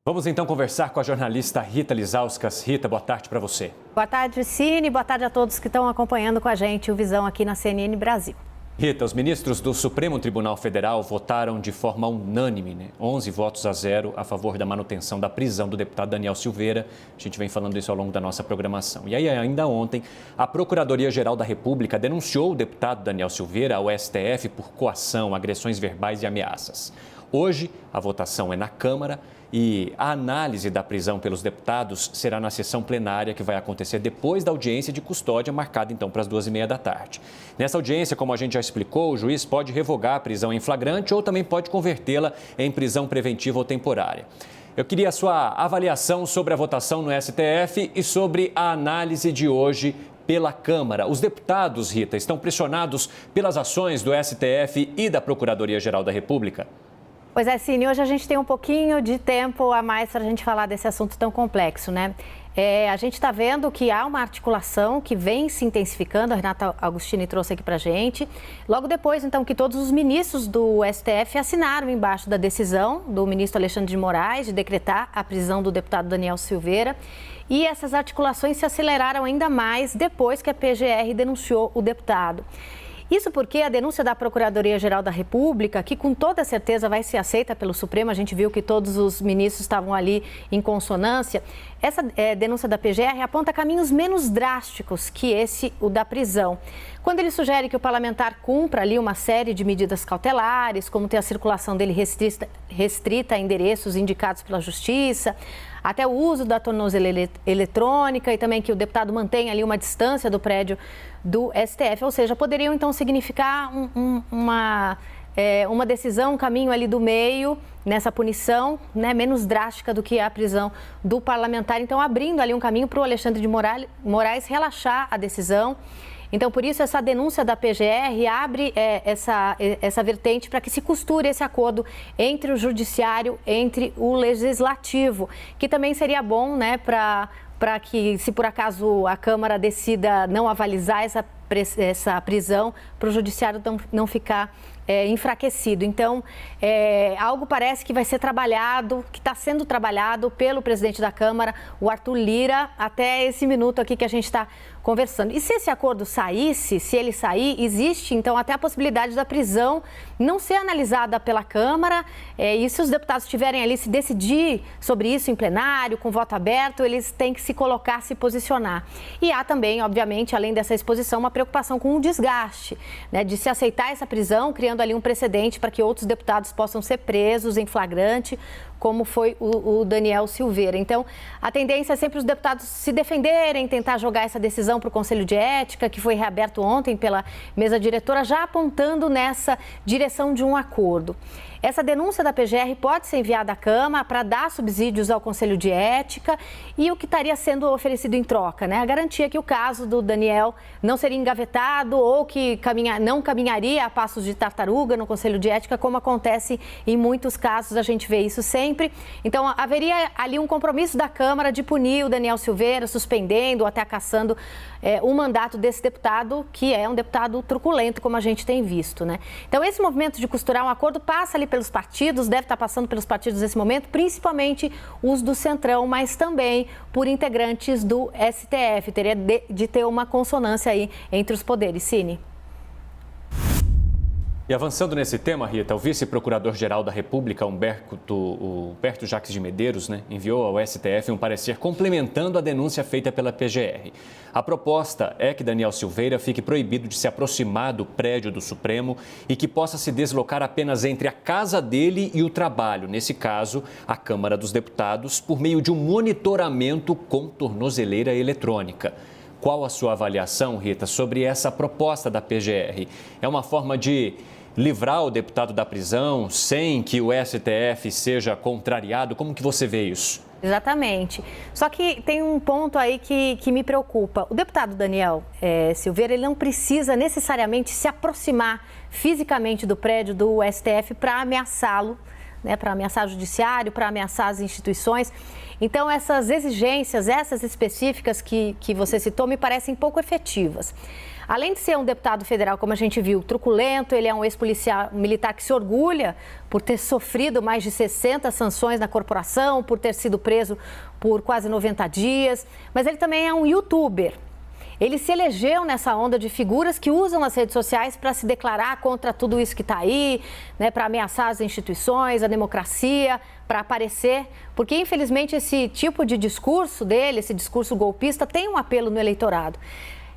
Vamos então conversar com a jornalista Rita Lizauskas. Rita, boa tarde para você. Boa tarde, Cine. Boa tarde a todos que estão acompanhando com a gente o Visão aqui na CNN Brasil. Rita, os ministros do Supremo Tribunal Federal votaram de forma unânime, 11 votos a 0 a favor da manutenção da prisão do deputado Daniel Silveira. A gente vem falando isso ao longo da nossa programação. E aí, ainda ontem, a Procuradoria-Geral da República denunciou o deputado Daniel Silveira ao STF por coação, agressões verbais e ameaças. Hoje, a votação é na Câmara e a análise da prisão pelos deputados será na sessão plenária que vai acontecer depois da audiência de custódia, marcada então para as 2h30 da tarde. Nessa audiência, como a gente já explicou, o juiz pode revogar a prisão em flagrante ou também pode convertê-la em prisão preventiva ou temporária. Eu queria a sua avaliação sobre a votação no STF e sobre a análise de hoje pela Câmara. Os deputados, Rita, estão pressionados pelas ações do STF e da Procuradoria-Geral da República? Pois é, Cine, hoje a gente tem um pouquinho de tempo a mais para a gente falar desse assunto tão complexo, né? A gente está vendo que há uma articulação que vem se intensificando, a Renata Agostini trouxe aqui para a gente. Logo depois, então, que todos os ministros do STF assinaram embaixo da decisão do ministro Alexandre de Moraes de decretar a prisão do deputado Daniel Silveira. E essas articulações se aceleraram ainda mais depois que a PGR denunciou o deputado. Isso porque a denúncia da Procuradoria-Geral da República, que com toda certeza vai ser aceita pelo Supremo, a gente viu que todos os ministros estavam ali em consonância, essa denúncia da PGR aponta caminhos menos drásticos que o da prisão. Quando ele sugere que o parlamentar cumpra ali uma série de medidas cautelares, como ter a circulação dele restrita a endereços indicados pela Justiça, até o uso da tornozeleira eletrônica e também que o deputado mantenha ali uma distância do prédio do STF, ou seja, poderiam então significar uma decisão, um caminho ali do meio nessa punição, né, menos drástica do que a prisão do parlamentar, então abrindo ali um caminho para o Alexandre de Moraes relaxar a decisão. Então, por isso, essa denúncia da PGR abre essa vertente para que se costure esse acordo entre o Judiciário, entre o Legislativo, que também seria bom, né, para que, se por acaso a Câmara decida não avalizar essa prisão, para o Judiciário não ficar enfraquecido. Então, algo parece que vai ser trabalhado, que está sendo trabalhado pelo presidente da Câmara, o Arthur Lira, até esse minuto aqui que a gente está conversando. E se esse acordo saísse, se ele sair, existe então até a possibilidade da prisão não ser analisada pela Câmara, e se os deputados tiverem ali, se decidir sobre isso em plenário, com voto aberto, eles têm que se colocar, se posicionar. E há também, obviamente, além dessa exposição, uma preocupação com o desgaste, né, de se aceitar essa prisão, criando ali um precedente para que outros deputados possam ser presos em flagrante, como foi o Daniel Silveira. Então, a tendência é sempre os deputados se defenderem, tentar jogar essa decisão para o Conselho de Ética, que foi reaberto ontem pela mesa diretora, já apontando nessa direção de um acordo. Essa denúncia da PGR pode ser enviada à Câmara para dar subsídios ao Conselho de Ética e o que estaria sendo oferecido em troca, né? A garantia que o caso do Daniel não seria engavetado ou que não caminharia a passos de tartaruga no Conselho de Ética, como acontece em muitos casos, a gente vê isso sempre. Então, haveria ali um compromisso da Câmara de punir o Daniel Silveira, suspendendo ou até cassando o mandato desse deputado, que é um deputado truculento, como a gente tem visto, né? Então, esse movimento de costurar um acordo passa ali pelos partidos, deve estar passando pelos partidos nesse momento, principalmente os do Centrão, mas também por integrantes do STF. Teria de ter uma consonância aí entre os poderes. Cine. E avançando nesse tema, Rita, o vice-procurador-geral da República, Humberto Jacques de Medeiros, enviou ao STF um parecer complementando a denúncia feita pela PGR. A proposta é que Daniel Silveira fique proibido de se aproximar do prédio do Supremo e que possa se deslocar apenas entre a casa dele e o trabalho, nesse caso, a Câmara dos Deputados, por meio de um monitoramento com tornozeleira eletrônica. Qual a sua avaliação, Rita, sobre essa proposta da PGR? É uma forma de livrar o deputado da prisão sem que o STF seja contrariado? Como que você vê isso? Exatamente. Só que tem um ponto aí que me preocupa. O deputado Daniel Silveira, ele não precisa necessariamente se aproximar fisicamente do prédio do STF para ameaçá-lo, né, para ameaçar o judiciário, para ameaçar as instituições. Então, essas exigências, essas específicas que você citou, me parecem pouco efetivas. além de ser um deputado federal, como a gente viu, truculento, ele é um ex-policial militar que se orgulha por ter sofrido mais de 60 sanções na corporação, por ter sido preso por quase 90 dias, mas ele também é um youtuber. Ele se elegeu nessa onda de figuras que usam as redes sociais para se declarar contra tudo isso que está aí, né, para ameaçar as instituições, a democracia, para aparecer, porque infelizmente esse tipo de discurso dele, esse discurso golpista, tem um apelo no eleitorado.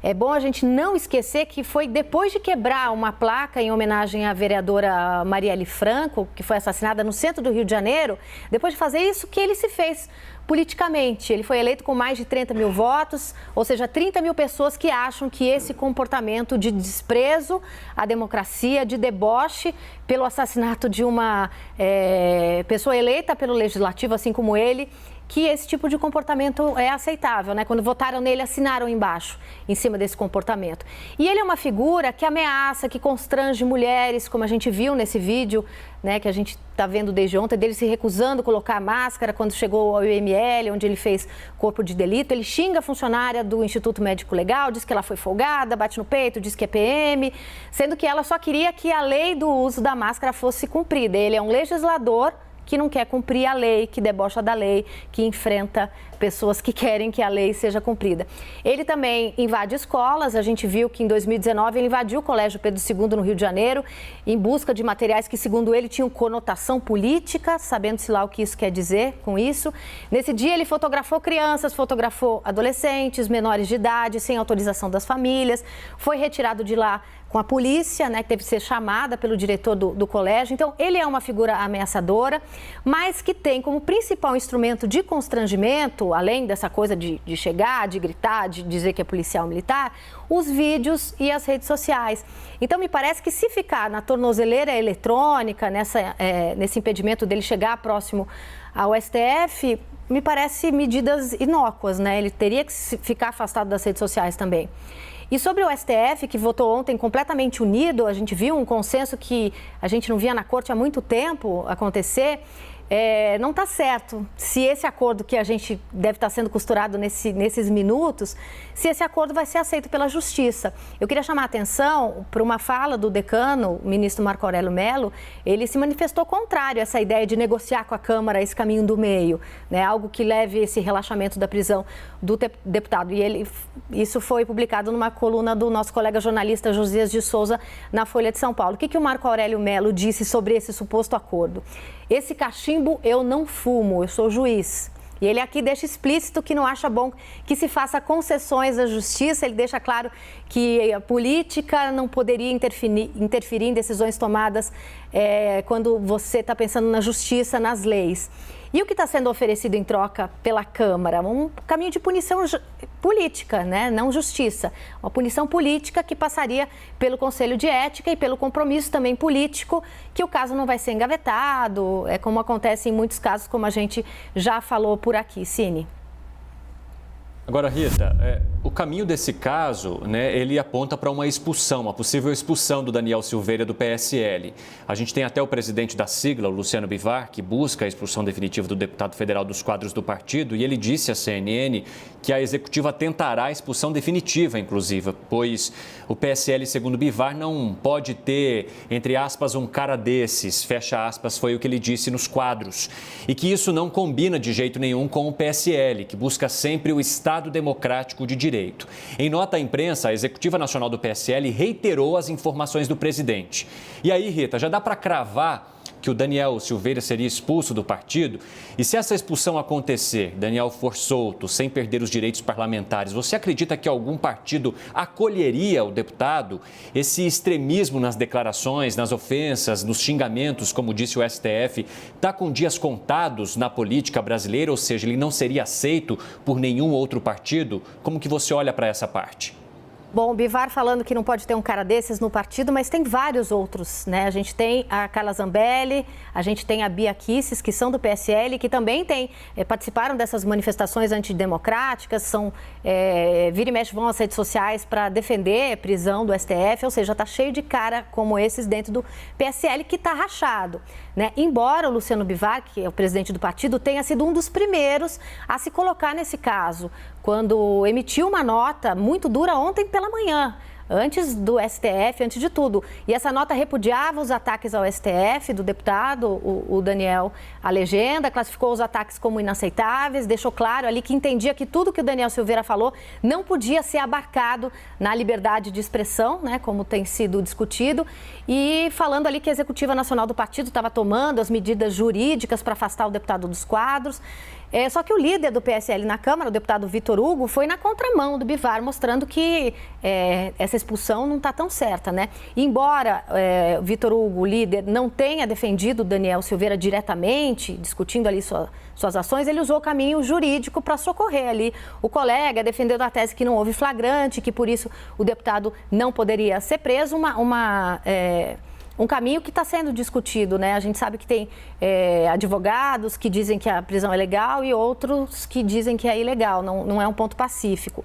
É bom a gente não esquecer que foi depois de quebrar uma placa em homenagem à vereadora Marielle Franco, que foi assassinada no centro do Rio de Janeiro, depois de fazer isso que ele se fez politicamente. Ele foi eleito com mais de 30 mil votos, ou seja, 30 mil pessoas que acham que esse comportamento de desprezo à democracia, de deboche pelo assassinato de uma pessoa eleita pelo Legislativo, assim como ele, que esse tipo de comportamento é aceitável, né? Quando votaram nele, assinaram embaixo, em cima desse comportamento. E ele é uma figura que ameaça, que constrange mulheres, como a gente viu nesse vídeo, né, que a gente está vendo desde ontem, dele se recusando a colocar máscara quando chegou ao IML, onde ele fez corpo de delito. Ele xinga a funcionária do Instituto Médico Legal, diz que ela foi folgada, bate no peito, diz que é PM, sendo que ela só queria que a lei do uso da máscara fosse cumprida. Ele é um legislador que não quer cumprir a lei, que debocha da lei, que enfrenta pessoas que querem que a lei seja cumprida. Ele também invade escolas, a gente viu que em 2019 ele invadiu o Colégio Pedro II no Rio de Janeiro, em busca de materiais que, segundo ele, tinham conotação política, sabendo-se lá o que isso quer dizer com isso. Nesse dia ele fotografou crianças, fotografou adolescentes, menores de idade, sem autorização das famílias, foi retirado de lá com a polícia, né, que teve que ser chamada pelo diretor do colégio. Então, ele é uma figura ameaçadora, mas que tem como principal instrumento de constrangimento, além dessa coisa de chegar, de gritar, de dizer que é policial militar, os vídeos e as redes sociais. Então, me parece que se ficar na tornozeleira eletrônica, nesse impedimento dele chegar próximo ao STF, me parece medidas inócuas, né? Ele teria que ficar afastado das redes sociais também. E sobre o STF, que votou ontem completamente unido, a gente viu um consenso que a gente não via na corte há muito tempo acontecer, não está certo se esse acordo que a gente deve estar sendo costurado nesses minutos, se esse acordo vai ser aceito pela Justiça. Eu queria chamar a atenção para uma fala do decano, o ministro Marco Aurélio Mello. Ele se manifestou contrário a essa ideia de negociar com a Câmara esse caminho do meio, né? Algo que leve esse relaxamento da prisão do deputado. E isso foi publicado numa coluna do nosso colega jornalista Josias de Souza na Folha de São Paulo. O que o Marco Aurélio Mello disse sobre esse suposto acordo? Esse cachimbo eu não fumo, eu sou juiz. E ele aqui deixa explícito que não acha bom que se faça concessões à justiça. Ele deixa claro que a política não poderia interferir em decisões tomadas quando você está pensando na justiça, nas leis. E o que está sendo oferecido em troca pela Câmara? Um caminho de punição política, né? Não justiça. Uma punição política que passaria pelo Conselho de Ética e pelo compromisso também político que o caso não vai ser engavetado, como acontece em muitos casos, como a gente já falou por aqui. Cine. Agora, Rita, o caminho desse caso, né, ele aponta para uma expulsão, uma possível expulsão do Daniel Silveira do PSL. A gente tem até o presidente da sigla, o Luciano Bivar, que busca a expulsão definitiva do deputado federal dos quadros do partido, e ele disse à CNN que a executiva tentará a expulsão definitiva, inclusive, pois o PSL, segundo Bivar, não pode ter, entre aspas, um cara desses, fecha aspas, foi o que ele disse nos quadros, e que isso não combina de jeito nenhum com o PSL, que busca sempre o Estado democrático de direito. Em nota à imprensa, a Executiva Nacional do PSL reiterou as informações do presidente. E aí, Rita, já dá para cravar que o Daniel Silveira seria expulso do partido? E se essa expulsão acontecer, Daniel for solto, sem perder os direitos parlamentares, você acredita que algum partido acolheria o deputado? Esse extremismo nas declarações, nas ofensas, nos xingamentos, como disse o STF, está com dias contados na política brasileira, ou seja, ele não seria aceito por nenhum outro partido? Como que você olha para essa parte? Bom, o Bivar falando que não pode ter um cara desses no partido, mas tem vários outros, né? A gente tem a Carla Zambelli, a gente tem a Bia Kicis, que são do PSL, que também participaram dessas manifestações antidemocráticas, vira e mexe vão às redes sociais para defender a prisão do STF, ou seja, está cheio de cara como esses dentro do PSL que está rachado, né? Embora o Luciano Bivar, que é o presidente do partido, tenha sido um dos primeiros a se colocar nesse caso, quando emitiu uma nota muito dura ontem pela manhã, antes do STF, antes de tudo. E essa nota repudiava os ataques ao STF do deputado, o Daniel Allegenda, classificou os ataques como inaceitáveis, deixou claro ali que entendia que tudo que o Daniel Silveira falou não podia ser abarcado na liberdade de expressão, né, como tem sido discutido, e falando ali que a Executiva Nacional do partido estava tomando as medidas jurídicas para afastar o deputado dos quadros. Só que o líder do PSL na Câmara, o deputado Vitor Hugo, foi na contramão do Bivar, mostrando que essa expulsão não está tão certa, né? E embora o Vitor Hugo, o líder, não tenha defendido o Daniel Silveira diretamente, discutindo ali suas ações, ele usou o caminho jurídico para socorrer ali o colega, defendendo a tese que não houve flagrante, que por isso o deputado não poderia ser preso, um caminho que está sendo discutido, né? A gente sabe que tem advogados que dizem que a prisão é legal e outros que dizem que é ilegal, não é um ponto pacífico.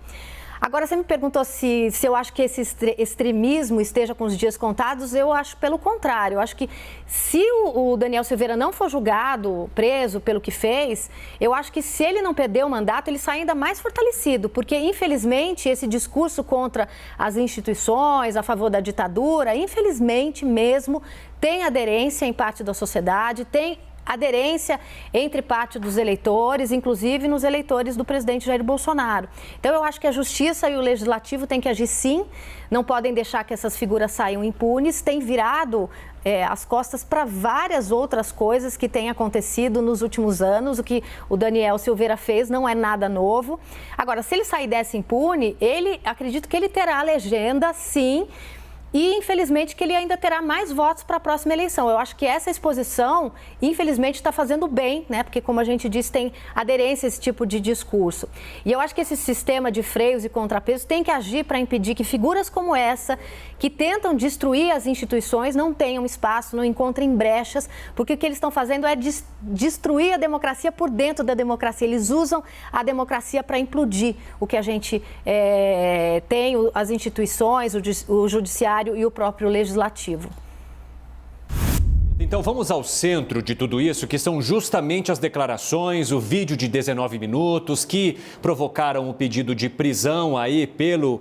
Agora, você me perguntou se eu acho que esse extremismo esteja com os dias contados. Eu acho pelo contrário. Eu acho que se o Daniel Silveira não for julgado, preso pelo que fez, eu acho que se ele não perder o mandato, ele sai ainda mais fortalecido, porque, infelizmente, esse discurso contra as instituições, a favor da ditadura, infelizmente mesmo, tem aderência em parte da sociedade, tem aderência entre parte dos eleitores, inclusive nos eleitores do presidente Jair Bolsonaro. Então, eu acho que a Justiça e o Legislativo têm que agir sim, não podem deixar que essas figuras saiam impunes, têm virado as costas para várias outras coisas que têm acontecido nos últimos anos. O que o Daniel Silveira fez não é nada novo. Agora, se ele sair dessa impune, acredito que ele terá a legenda, sim, e, infelizmente, que ele ainda terá mais votos para a próxima eleição. Eu acho que essa exposição, infelizmente, está fazendo bem, né? Porque, como a gente disse, tem aderência a esse tipo de discurso. E eu acho que esse sistema de freios e contrapesos tem que agir para impedir que figuras como essa, que tentam destruir as instituições, não tenham espaço, não encontrem brechas, porque o que eles estão fazendo é destruir a democracia por dentro da democracia. Eles usam a democracia para implodir o que a gente tem, as instituições, o judiciário e o próprio legislativo. Então vamos ao centro de tudo isso, que são justamente as declarações, o vídeo de 19 minutos que provocaram o pedido de prisão aí pelo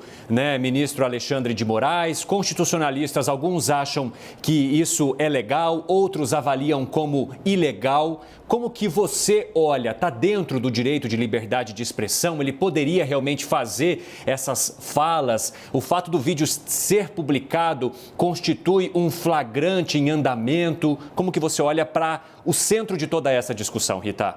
ministro Alexandre de Moraes. Constitucionalistas, alguns acham que isso é legal, outros avaliam como ilegal. Como que você olha? Está dentro do direito de liberdade de expressão? Ele poderia realmente fazer essas falas? O fato do vídeo ser publicado constitui um flagrante em andamento? Como que você olha para o centro de toda essa discussão, Rita?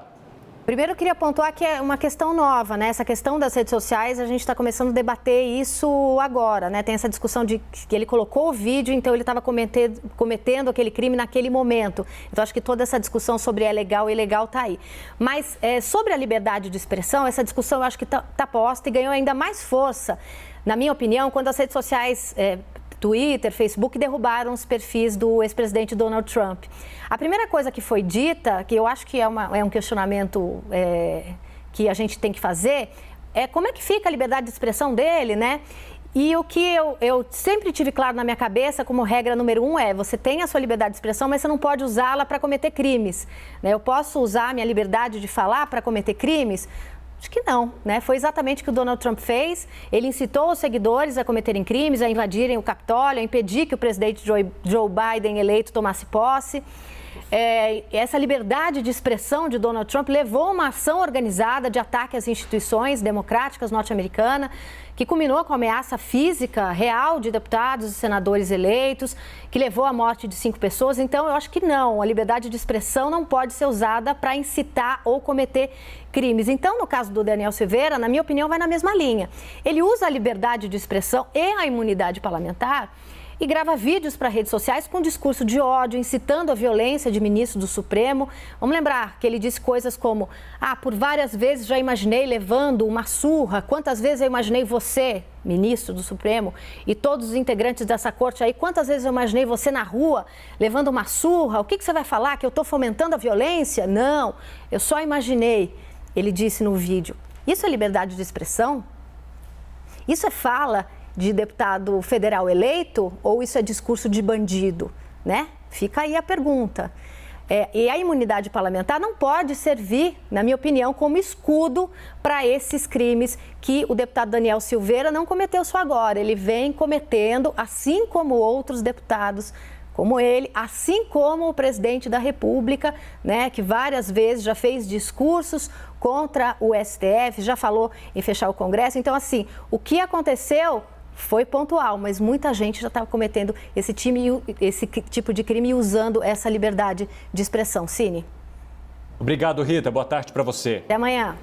Primeiro, eu queria pontuar que é uma questão nova, né? Essa questão das redes sociais, a gente está começando a debater isso agora, né? Tem essa discussão de que ele colocou o vídeo, então ele estava cometendo aquele crime naquele momento. Então, acho que toda essa discussão sobre é legal e ilegal está aí. Mas sobre a liberdade de expressão, essa discussão eu acho que está posta e ganhou ainda mais força, na minha opinião, quando as redes sociais, Twitter, Facebook, derrubaram os perfis do ex-presidente Donald Trump. A primeira coisa que foi dita, que eu acho que é um questionamento que a gente tem que fazer, é como é que fica a liberdade de expressão dele, né? E o que eu sempre tive claro na minha cabeça, como regra número 1, você tem a sua liberdade de expressão, mas você não pode usá-la para cometer crimes, né? Eu posso usar a minha liberdade de falar para cometer crimes? Acho que não, né? Foi exatamente o que o Donald Trump fez. Ele incitou os seguidores a cometerem crimes, a invadirem o Capitólio, a impedir que o presidente Joe Biden eleito tomasse posse. Essa liberdade de expressão de Donald Trump levou a uma ação organizada de ataque às instituições democráticas norte-americanas, que culminou com a ameaça física real de deputados e senadores eleitos, que levou à morte de 5 pessoas. Então, eu acho que não, a liberdade de expressão não pode ser usada para incitar ou cometer crimes. Então, no caso do Daniel Silveira, na minha opinião, vai na mesma linha. Ele usa a liberdade de expressão e a imunidade parlamentar e grava vídeos para redes sociais com discurso de ódio, incitando a violência de ministro do Supremo. Vamos lembrar que ele disse coisas como: por várias vezes já imaginei levando uma surra, quantas vezes eu imaginei você, ministro do Supremo, e todos os integrantes dessa corte aí, quantas vezes eu imaginei você na rua levando uma surra? O que você vai falar? Que eu estou fomentando a violência? Não, eu só imaginei, ele disse no vídeo. Isso é liberdade de expressão? Isso é fala de deputado federal eleito ou isso é discurso de bandido, né? Fica aí a pergunta. E a imunidade parlamentar não pode servir, na minha opinião, como escudo para esses crimes que o deputado Daniel Silveira não cometeu só agora. Ele vem cometendo, assim como outros deputados como ele, assim como o presidente da República, né, que várias vezes já fez discursos contra o STF, já falou em fechar o Congresso. Então, assim, o que aconteceu foi pontual, mas muita gente já estava cometendo esse tipo de crime e usando essa liberdade de expressão. Cine. Obrigado, Rita. Boa tarde para você. Até amanhã.